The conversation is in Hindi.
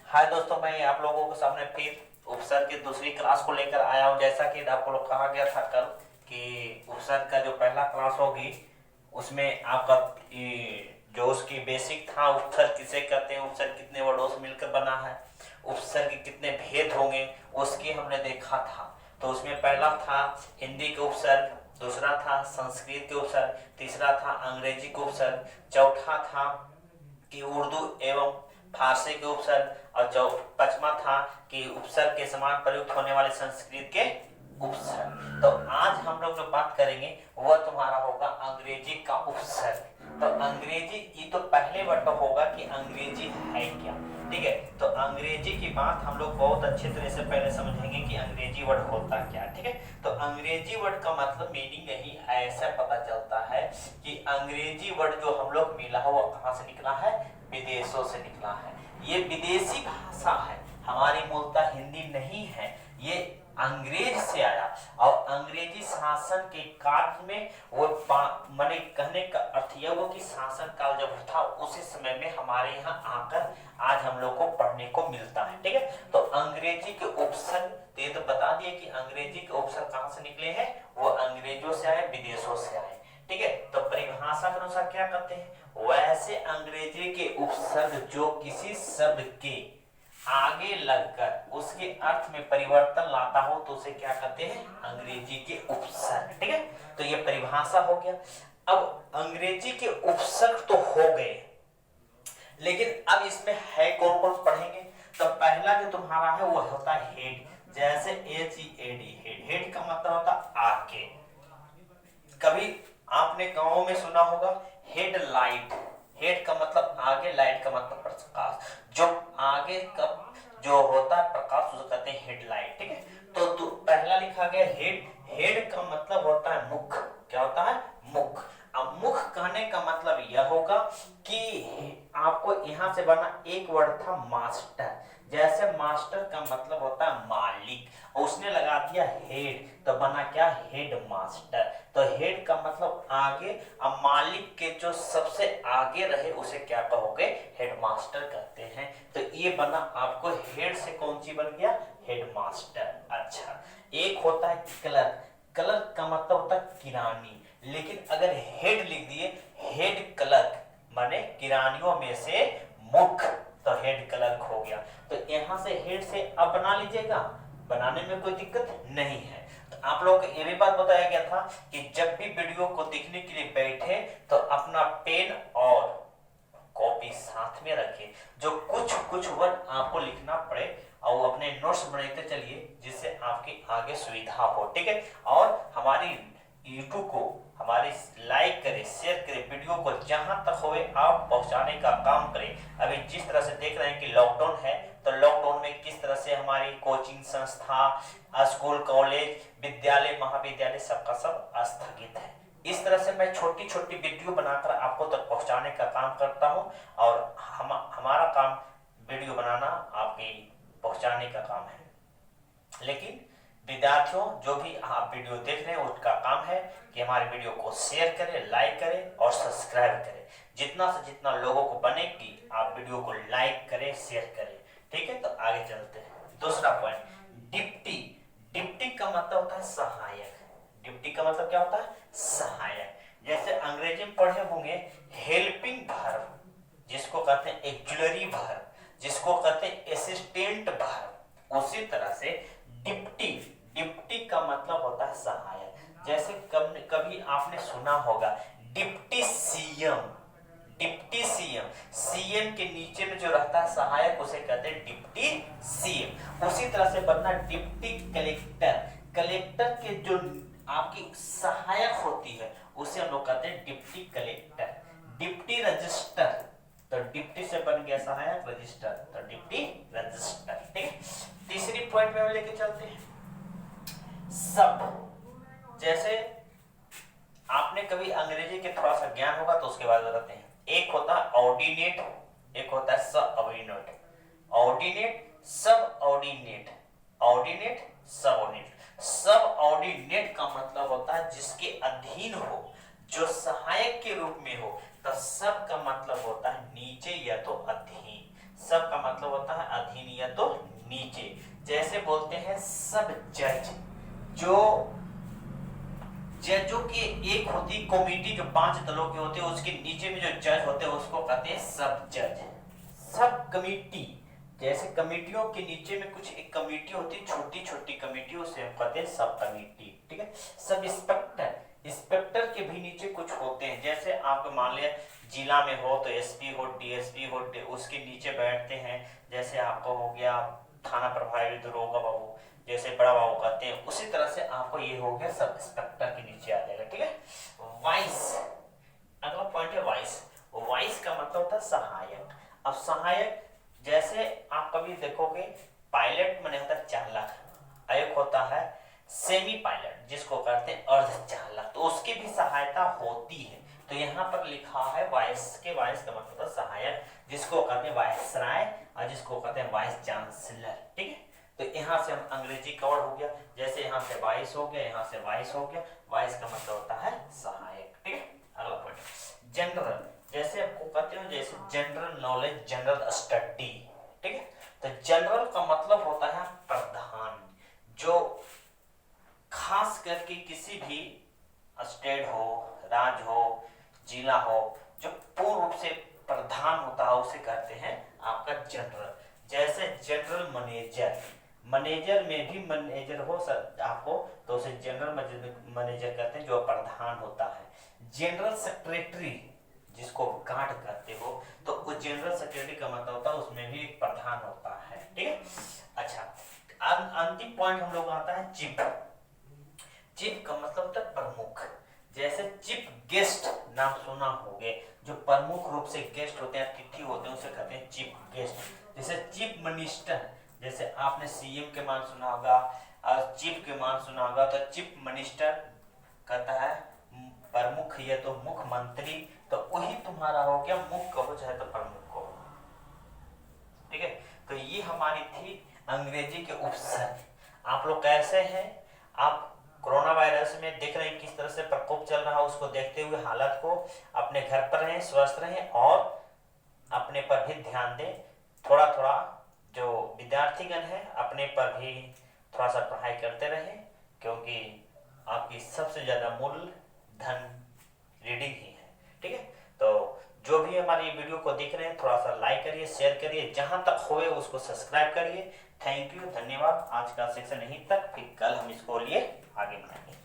हाय दोस्तों, मैं आप लोगों के सामने फिर उपसर्ग की दूसरी क्लास को लेकर आया हूँ। जैसा कि आपको लोग कहा गया था कल कि उपसर्ग का जो पहला क्लास होगी उसमें आपका जो उसकी बेसिक था, उपसर्ग किसे कहते हैं, उपसर्ग कितने वर्डों से मिलकर बना है, उपसर्ग के कितने भेद होंगे, उसकी हमने देखा था। तो उसमें पहला था हिंदी के उपसर्ग, दूसरा था संस्कृत के उपसर्ग, तीसरा था अंग्रेजी के उपसर्ग, चौथा था कि उर्दू एवं फारसी के उपसर्ग, और जो पांचवा था कि उपसर्ग के समान प्रयुक्त होने वाले संस्कृत के उपसर्ग। तो आज हम लोग जो बात करेंगे वह तुम्हारा होगा अंग्रेजी का उपसर्ग। तो अंग्रेजी, ये तो पहले वर्ड होगा कि अंग्रेजी है क्या। ठीक है, तो अंग्रेजी की बात हम लोग बहुत अच्छे तरह से पहले समझेंगे कि अंग्रेजी वर्ड होता क्या। ठीक है, तो अंग्रेजी वर्ड का मतलब मीनिंग यही ऐसा पता चलता है कि अंग्रेजी वर्ड जो हम लोग मिला है वो कहाँ से निकला है, विदेशों से निकला है। ये विदेशी भाषा है, हमारी मूलतः हिंदी नहीं है, ये अंग्रेज से आया। और अंग्रेजी शासन के काल में वो माने कहने का अर्थ यह हुआ कि शासन काल जब था उसी समय में हमारे यहाँ आकर आज हम लोग को पढ़ने को मिलता है। ठीक है, तो अंग्रेजी के उपसर्ग ये तो बता दिए कि अंग्रेजी के उपसर्ग कहाँ से निकले हैं, वो अंग्रेजों से आए, विदेशों से आए। ठीक है, तो परिभाषा के अनुसार क्या कहते हैं, वैसे अंग्रेजी के उपसर्ग जो किसी शब्द के आगे लगकर उसके अर्थ में परिवर्तन लाता हो तो उसे क्या कहते हैं, अंग्रेजी के उपसर्ग। ठीक है, तो ये परिभाषा हो गया। अब अंग्रेजी के उपसर्ग तो हो गए, लेकिन अब इसमें है कौन कौन पढ़ेंगे। तो पहला जो तुम्हारा है वो होता है हेड, जैसे HEAD, हेड। हेड का मतलब होता है आगे। कभी आपने गांव में सुना होगा हेडलाइट, हेड का मतलब आगे, लाइट का मतलब प्रकाश। जो आगे का जो होता है प्रकाश उसे कहते हैं हेडलाइट। ठीक है, तो पहला लिखा गया हेड। हेड का मतलब होता है मुख। क्या होता है, मुख। अब मुख कहने का मतलब यह होगा कि आपको यहां से बना एक वर्ड था मास्टर, जैसे मास्टर का मतलब होता है मालिक, और उसने लगा दिया हेड तो बना क्या, हेड मास्टर। तो हेड का मतलब आगे, अब मालिक के जो सबसे आगे रहे उसे क्या कहोगे, हेड मास्टर कहते हैं। तो ये बना आपको हेड से कौन सी बन गया, हेड मास्टर। अच्छा, एक होता है क्लर्क। क्लर्क का मतलब होता है किरानी, लेकिन अगर हेड लिख दिए, हेड क्लर्क माने किरानियों में से मुख, तो हेड क्लर्क हो गया। तो यहां से हेड से अब बना लीजिएगा, बनाने में कोई दिक्कत नहीं है। तो आप लोगों को ये भी बात बताया गया था कि जब भी वीडियो को देखने के लिए बैठे तो अपना पेन और कॉपी साथ में रखें, जो कुछ कुछ वर्ड आपको लिखना पड़े और अपने नोट्स बनाते चलिए जिससे आपकी आगे सुविधा हो। ठीक है, और हमारी यूट्यूब को हमारे लाइक करें, शेयर करें, वीडियो को जहां तक होवे आप पहुंचाने का काम करें। अभी जिस तरह से देख रहे हैं कि लॉकडाउन है, तो लॉकडाउन में किस तरह से हमारी कोचिंग संस्था, स्कूल, कॉलेज, विद्यालय, महाविद्यालय सबका सब स्थगित है। इस तरह से मैं छोटी छोटी वीडियो बनाकर आपको तक पहुंचाने का काम करता हूं, और हमारा काम वीडियो बनाना आपके पहुंचाने का काम है। लेकिन विद्यार्थियों, जो भी आप वीडियो देख रहे हैं उसका काम है कि हमारे वीडियो को शेयर करें, लाइक करें और सब्सक्राइब करें। जितना से जितना लोगों को बनेगी आप वीडियो को लाइक करें, शेयर करें। ठीक है, तो आगे चलते हैं। दूसरा पॉइंट, डिप्टी। डिप्टी का मतलब होता है सहायक। डिप्टी का मतलब क्या होता है, सहायक। जैसे अंग्रेजी में पढ़े होंगे हेल्पिंग वर्ब, जिसको कहते हैं एक्जुलरी वर्ब, जिसको कहते हैं असिस्टेंट वर्ब, उसी तरह से डिप्टी। डिप्टी का मतलब होता है सहायक। जैसे कभी आपने सुना होगा deputy CM. Deputy CM, CM के नीचे में जो रहता है सहायक उसे कहते हैं डिप्टी सीएम। उसी तरह से बनना डिप्टी कलेक्टर। कलेक्टर के जो आपकी सहायक होती है उसे हम लोग कहते हैं डिप्टी कलेक्टर। डिप्टी रजिस्टर, तो डिप्टी से बन गया सहायक, रजिस्टर, तो डिप्टी रजिस्टर। ठीक, तीसरी पॉइंट में लेके चलते हैं सब। जैसे आपने कभी अंग्रेजी के थोड़ा सा ज्ञान होगा तो उसके बाद बताते हैं। एक होता है ऑर्डिनेट, एक होता है सब ऑर्डिनेट। ऑर्डिनेट, सब ऑर्डिनेट, ऑर्डिनेट, सब ऑर्डिनेट। सब ऑर्डिनेट का मतलब होता है जिसके अधीन हो, जो सहायक के रूप में हो। तो सब का मतलब होता है नीचे या तो अधीन, सब का मतलब होता है अधीन हैं सब जज। जो जजों की एक होती कमेटी जो 5 दलों के होते हैं, उसके नीचे में जो जज होते हैं उसको कहते हैं सब जज। सब कमेटी, जैसे कमेटियों के नीचे में कुछ एक कमेटी होती है, छोटी छोटी कमेटी, उसे हम कहते हैं सब कमेटी। ठीक है। सब इंस्पेक्टर, इंस्पेक्टर के भी नीचे कुछ होते हैं, जैसे आप मान लिया जिला में हो तो एसपी हो, डीएसपी हो, उसके नीचे बैठते हैं। जैसे आपको हो गया थाना प्रभारी दरोगा बाबू, जैसे बड़ा बाबू कहते हैं, उसी तरह से आपको ये हो गया सब इंस्पेक्टर के नीचे आ जाएगा। ठीक है। वाइस, अगला पॉइंट है वाइस। वाइस का मतलब होता है सहायक। अब सहायक, जैसे आप कभी देखोगे पायलट माने होता है चालक, एक होता है सेमी पायलट जिसको कहते हैं अर्ध चालक, तो उसकी भी सहायता होती है। तो यहाँ पर लिखा है वाइस के, वाइस का मतलब है सहायक, जिसको कहते हैं वाइसराय और जिसको कहते हैं वाइस चांसलर। ठीक है। तो यहाँ से हम अंग्रेजी कवर हो गया, जैसे यहाँ से वाइस हो गया, यहाँ से वाइस हो गया। वाइस का मतलब होता है सहायक। ठीक है। अगला पॉइंट जनरल, जैसे आपको कहते हो जैसे जनरल नॉलेज, जनरल स्टडी। ठीक है। तो जनरल का मतलब होता है प्रधान, जो खास करके किसी भी स्टेट हो, राज्य हो, जिला हो, जो पूर्ण रूप से प्रधान होता है उसे कहते हैं आपका जनरल। जैसे जनरल मैनेजर, मैनेजर में भी मैनेजर हो आपको तो उसे जनरल मैनेजर कहते हैं, जो प्रधान होता है। जनरल सेक्रेटरी जिसको गार्ड कहते हो, तो वो जनरल सेक्रेटरी का मतलब होता है उसमें भी एक प्रधान होता है। ठीक है। अच्छा, अंतिम पॉइंट हम लोग आता है चीफ। चीफ का मतलब होता है प्रमुख। जैसे चीफ गेस्ट नाम सुना होगे, जो प्रमुख रूप से गेस्ट होते हैं, अतिथि होते हैं, उसे कहते हैं चीफ गेस्ट। जैसे चीफ मिनिस्टर, जैसे आपने सीएम के मान सुना होगा और चीफ के मान सुना होगा, तो चीफ मिनिस्टर कहता है प्रमुख, ये तो मुख्यमंत्री, तो वही तुम्हारा हो गया, मुख्य कहो चाहे तो प्रमुख कहो। ठीक है। तो ये हमारी थी अंग्रेजी के उपसर्ग। आप लोग कैसे हैं? आप कोरोना वायरस में देख रहे हैं किस तरह से प्रकोप चल रहा है, उसको देखते हुए हालत को अपने घर पर रहें, स्वस्थ रहें और अपने पर भी ध्यान दें। थोड़ा थोड़ा जो विद्यार्थीगण है अपने पर भी थोड़ा सा पढ़ाई करते रहें, क्योंकि आपकी सबसे ज्यादा मूल धन रीडिंग ही है। ठीक है। तो जो भी हमारी वीडियो को देख रहे हैं थोड़ा सा लाइक करिए, शेयर करिए, जहां तक होए उसको सब्सक्राइब करिए। थैंक यू, धन्यवाद। आज का सेक्शन यहीं तक, फिर कल हम इसको लिए आगे बढ़ाएंगे।